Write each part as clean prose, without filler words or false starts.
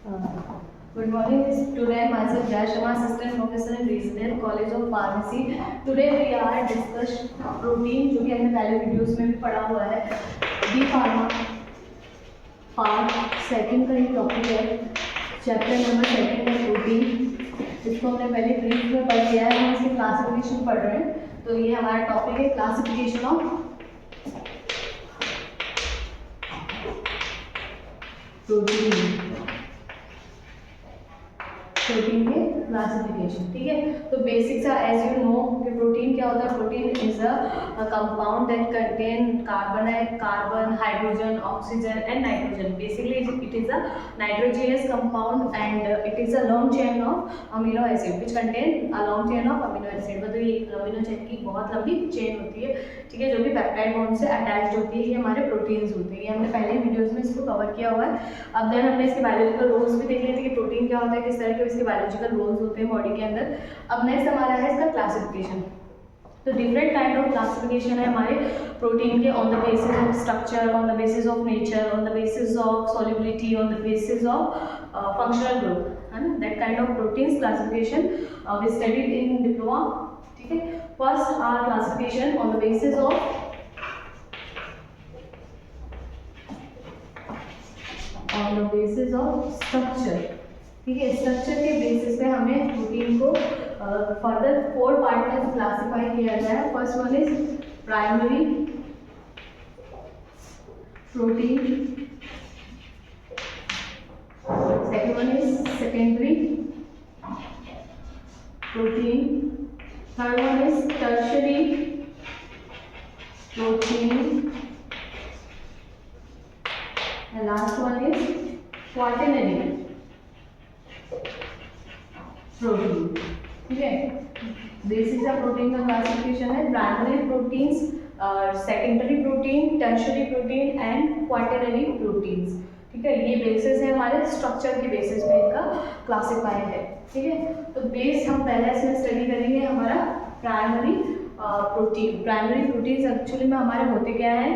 Good morning. Today I myself Jai Sharma, Assistant Professor in Regional College of Pharmacy. Today we are discuss protein जो कि हमने पहले videos में भी पढ़ा हुआ है. बी फार्मा पार्ट सेकंड का ही टॉपिक है. चैप्टर नंबर सेकंड है प्रोटीन. इसको हमने पहले ब्रीफ में पढ़ लिया है. हम इसकी क्लासिफिकेशन पढ़ रहे हैं. तो ये हमारा टॉपिक है क्लासिफिकेशन ऑफ प्रोटीन. प्रोटीन के क्लासिफिकेशन. ठीक है, तो basics are as you know कि प्रोटीन क्या होता है. Protein is a compound that contain carbon, hydrogen, oxygen and nitrogen. Basically it is a nitrogenous compound and it is a long chain of amino acid which contain a long chain of amino acid. मतलब ये amino chain की बहुत लंबी chain होती है. ठीक है, जो कि पेप्टाइड बॉन्ड से अटैच्ड होती है. ये हमारे प्रोटीन्स होते हैं. ये हमने पहले वीडियोस में इसको कवर किया हुआ है. अब देन हमने इसके बायोलॉजिकल रोल्स भी देख लिए थे कि प्रोटीन क्या होता है, किस तरह के इसके बायोलॉजिकल रोल्स होते हैं बॉडी के अंदर. अब नेक्स्ट हमारा है इसका क्लासिफिकेशन. तो डिफरेंट काइंड ऑफ क्लासिफिकेशन है हमारे प्रोटीन के on the basis of structure, on the basis of nature, on the basis of solubility, on the basis of functional group. है ना, that kind of proteins classification we studied in diploma. ठीक है, first our classification on the basis of structure. ठीक है, structure के basis पे हमें protein को फर्दर 4 पार्ट में क्लासिफाई किया गया है. First one is primary protein, second one is secondary protein, third one is tertiary protein and last one is quaternary protein. ठीक है, बेसिस ऑफ प्रोटीन का क्लासिफिकेशन है primary proteins, secondary protein, tertiary protein and quaternary proteins. ठीक है, ये basis है हमारे structure के बेसिस पे इनका क्लासिफाई है. ठीक है, तो बेस हम पहले इसमें स्टडी करेंगे हमारा primary protein. Primary proteins actually में हमारे होते क्या है.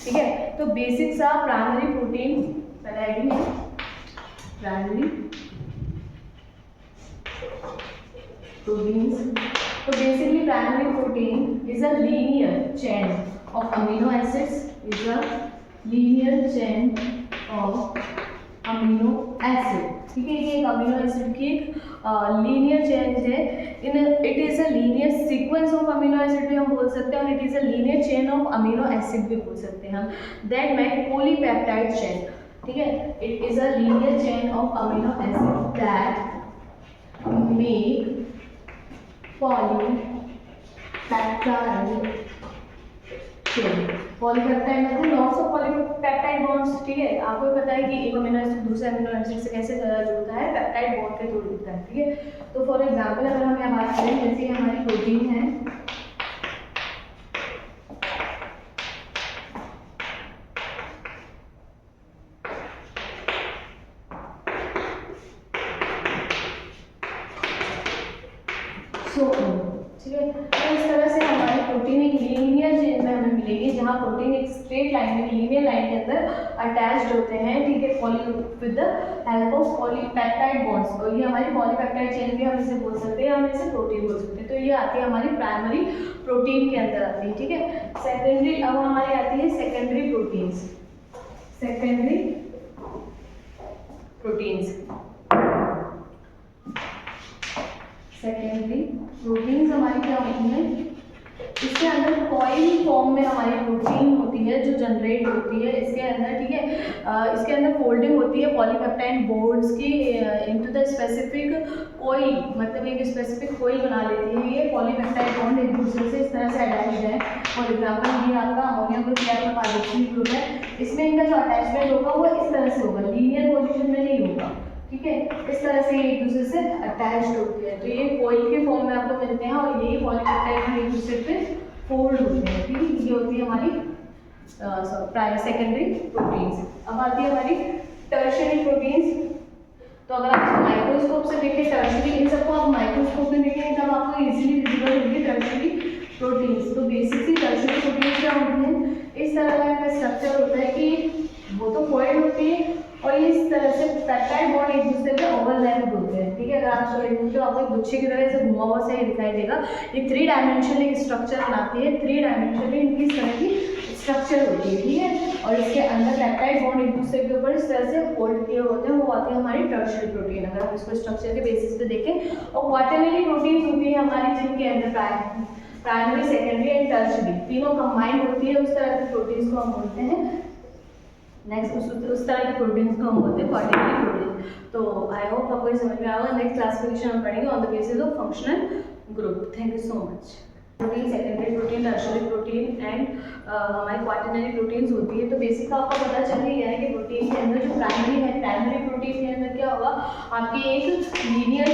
ठीक है, तो बेसिक्स ऑफ प्राइमरी प्रोटीन पहले आइडिया है. प्राइमरी प्रोटीन्स, तो basically primary protein is a linear chain of amino acids. Is a linear chain of amino acid. ठीक है, ये एक अमीनो एसिड की एक लीनियर चेन है. It is a linear sequence of amino acid भी हम बोल सकते हैं और it is a linear chain of amino acid भी बोल सकते हैं हम. That make polypeptide chain. ठीक है, it is a linear chain of amino acid that make polypeptide chain. Polypeptide मतलब लॉट्स ऑफ पॉलीपेप्टाइड बॉन्ड्स. ठीक है, आपको पता है कि एक अमीनो एसिड दूसरे अमीनो एसिड से कैसे जुड़ता है, पेप्टाइड बॉन्ड के थ्रू जुड़ता है. ठीक है, तो फॉर एग्जांपल अगर हम यहाँ बात करें जैसे हमारी प्रोटीन है, ठीक है, तो इस तरह से हमारी प्रोटीन एक लीनियर चेन में हमें मिलेगी जहाँ प्रोटीन एक स्ट्रेट लाइन में लीनियर लाइन के अंदर अटैच्ड होते हैं. ठीक है, with the help of polypeptide bonds. तो ये हमारी पॉलीपेप्टाइड चेन भी हम इसे बोल सकते हैं, हम इसे प्रोटीन बोल सकते हैं. तो ये आती है हमारी प्राइमरी प्रोटीन के अंदर आती है. ठीक है, सेकेंडरी अब हमारी आती है secondary proteins. Secondary proteins, secondary proteins हमारी क्या होती है, इसके अंदर कॉइल फॉर्म में हमारी प्रोटीन होती है जो जनरेट होती है इसके अंदर. ठीक है, इसके अंदर फोल्डिंग होती है पॉलीपेप्टाइड बॉन्ड्स की इनटू द स्पेसिफिक कॉइल. मतलब एक स्पेसिफिक कॉइल बना लेती है ये पॉलीपेप्टाइड बॉन्ड एक दूसरे से इस तरह से अटैच्ड है. फॉर एग्जाम्पल ये आपका अमोनिया ग्रुप या आपका कार्बोक्सिलिक ग्रुप है. इसमें इनका जो अटैचमेंट होगा वो इस तरह से होगा, लीनियर पोजिशन में नहीं होगा. ठीक है, इस तरह से एक दूसरे से अटैच्ड होती है. तो ये कॉइल के फॉर्म में आपको मिलते हैं और यही पॉलीपेप्टाइड एक दूसरे पे फोल्ड होते हैं. ठीक है, ये होती है हमारी सेकेंडरी प्रोटीन्स. अब आती है हमारी टर्शियरी प्रोटीन्स. तो अगर आप माइक्रोस्कोप से देखें टर्शियरी, इन सबको आप माइक्रोस्कोप में देखें तब आपको इजीली विजिबल होगी टर्शियरी प्रोटीन्स. तो बेसिकली टर्शियरी प्रोटीन्स क्या होती हैं, इस तरह का इनका स्ट्रक्चर होता है कि वो तो कॉइल होती है और इस तरह से पेप्टाइड बॉन्ड एक दूसरे ग्राफ्स को देखोगे तो आपको एक गुच्छे की तरह से घुमा हुआ सा ही दिखाई देगा। ये 3 डायमेंशनल एक स्ट्रक्चर बनाती है, 3 डायमेंशनली इनकी इस तरह की स्ट्रक्चर होती है, ठीक है। और इसके अंदर पेप्टाइड बॉन्ड एक दूसरे के ऊपर इस तरह से फोल्ड किए होते हैं, वो आती है हमारी टर्शियरी प्रोटीन, अगर हम इसको स्ट्रक्चर के बेसिस पे देखें। और क्वाटरनरी प्रोटीन होती है हमारी, जिनके अंदर प्राइमरी, सेकेंडरी एंड टर्शियरी तीनों कंबाइंड होती है, उस तरह की प्रोटीन्स को हम बोलते हैं। नेक्स्ट उस तरह के प्रोटीन्स को हम बोलते हैं क्वाटरनरी प्रोटीन। तो आई होप आपको ये समझ में आएगा। नेक्स्ट क्लासिफिकेशन हम पढ़ेंगे on the basis of functional group. Thank you so much. Protein, secondary protein, tertiary protein and हमारी क्वाटरनरी प्रोटीन्स होती है। तो बेसिक आपको पता चल ही गया है कि प्रोटीन के अंदर जो प्राइमरी प्रोटीन के अंदर क्या होगा, आपकी एक लीनियर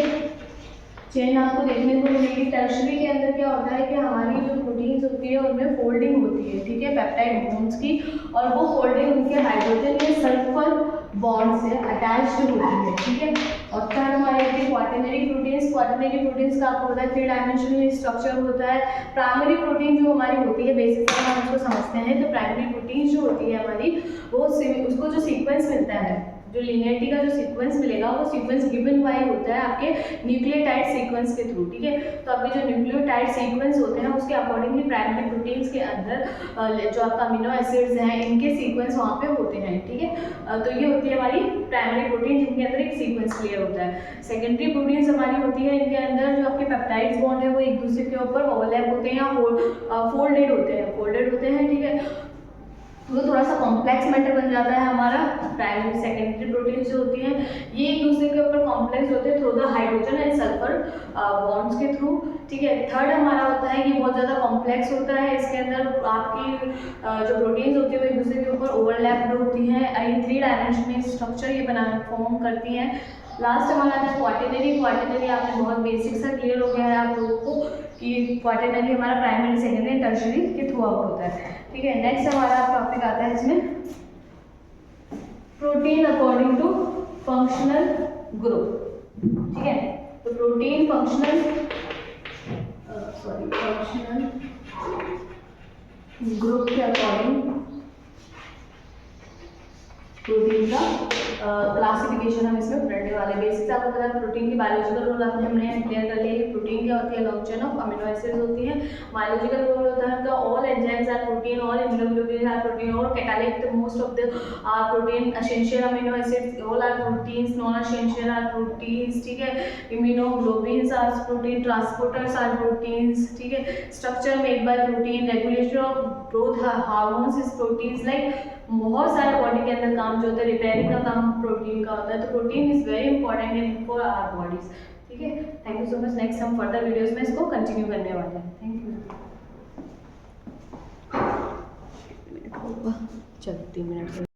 चेन आपको देखने को मिलेगी। टर्शियरी के अंदर क्या होता है कि हमारी जो प्रोटीन्स होती है उनमें फोल्डिंग होती है, ठीक है, पेप्टाइड बॉन्ड्स की, और वो फोल्डिंग उनके हाइड्रोजन के सल्फर बॉन्ड से अटैच्ड होती है, ठीक है। और थर्ड हमारे क्वाटरनरी प्रोटीन्स का आपको पता है 3 डायमेंशनल स्ट्रक्चर होता है। प्राइमरी प्रोटीन जो हमारी होती है, बेसिक हम उसको समझते हैं, तो प्राइमरी प्रोटीन जो होती है हमारी, वो उसको जो सीक्वेंस मिलता है, जो लीनियरिटी का जो सीक्वेंस मिलेगा, वो सीक्वेंस गिवन बाय होता है आपके न्यूक्लियोटाइड सीक्वेंस के थ्रू, ठीक है। तो आपके जो न्यूक्लियोटाइड सीक्वेंस होते हैं उसके अकॉर्डिंगली प्राइमरी प्रोटीन्स के अंदर जो आपका अमीनो एसिड्स हैं, इनके सीक्वेंस वहाँ पे होते हैं, ठीक है। तो ये होती है हमारी प्राइमरी प्रोटीन, जिनके अंदर एक सीक्वेंस क्लियर होता है। सेकेंडरी प्रोटीन्स हमारी होती है, इनके अंदर जो आपके पेप्टाइड्स बॉन्ड है वो एक दूसरे के ऊपर ओवरलैप होते हैं या फोल्डेड होते हैं, ठीक है। वो थोड़ा सा कॉम्प्लेक्स मैटर बन जाता है हमारा। प्राइमरी सेकेंडरी प्रोटीन्स जो होती हैं, ये एक दूसरे के ऊपर कॉम्प्लेक्स होते हैं through the hydrogen and sulphur bonds के थ्रू, ठीक है। थर्ड हमारा होता है, ये बहुत ज़्यादा कॉम्प्लेक्स होता है, इसके अंदर आपकी जो प्रोटीन्स होती है वो एक दूसरे के ऊपर ओवरलैप्ड होती हैं। ये 3 डायमेंशनल स्ट्रक्चर ये फॉर्म करती हैं। लास्ट हमारा था क्वाटरनरी आपने बहुत बेसिक सा क्लियर हो गया है आप लोगों को कि क्वाटरनरी हमारा प्राइमरी, सेकेंडरी, टर्शियरी के थ्रू आउट होता है, ठीक है। नेक्स्ट हमारा टॉपिक आता है इसमें protein according to functional group, ठीक है। तो प्रोटीन फंक्शनल ग्रुप के अकॉर्डिंग प्रोटीन का क्लासिफिकेशन हम इसमें पढ़ने वाले। बेसिक्स आपको पता है प्रोटीन की बायोलॉजिकल रोल आपने हमने क्लियर कर लिया कि प्रोटीन क्या होती है, long chain of amino acids होती है। बायोलॉजिकल रोल होता है उनका, all enzymes are protein, all immunoglobulin are protein, और catalytic most of the are protein, essential amino acids all are proteins, non essential are proteins, ठीक है। Immunoglobulins are protein, transporters are proteins, ठीक है। Structure made by protein, regulation of growth hormones is proteins, like बहुत सारे body के अंदर काम जो होता है, रिपेयरिंग का काम प्रोटीन का होता है। तो protein is very important in for our bodies, ठीक है। Thank you so much. Next हम फर्दर वीडियोस में इसको कंटिन्यू करने वाले हैं। Thank you. चलो 3 मिनट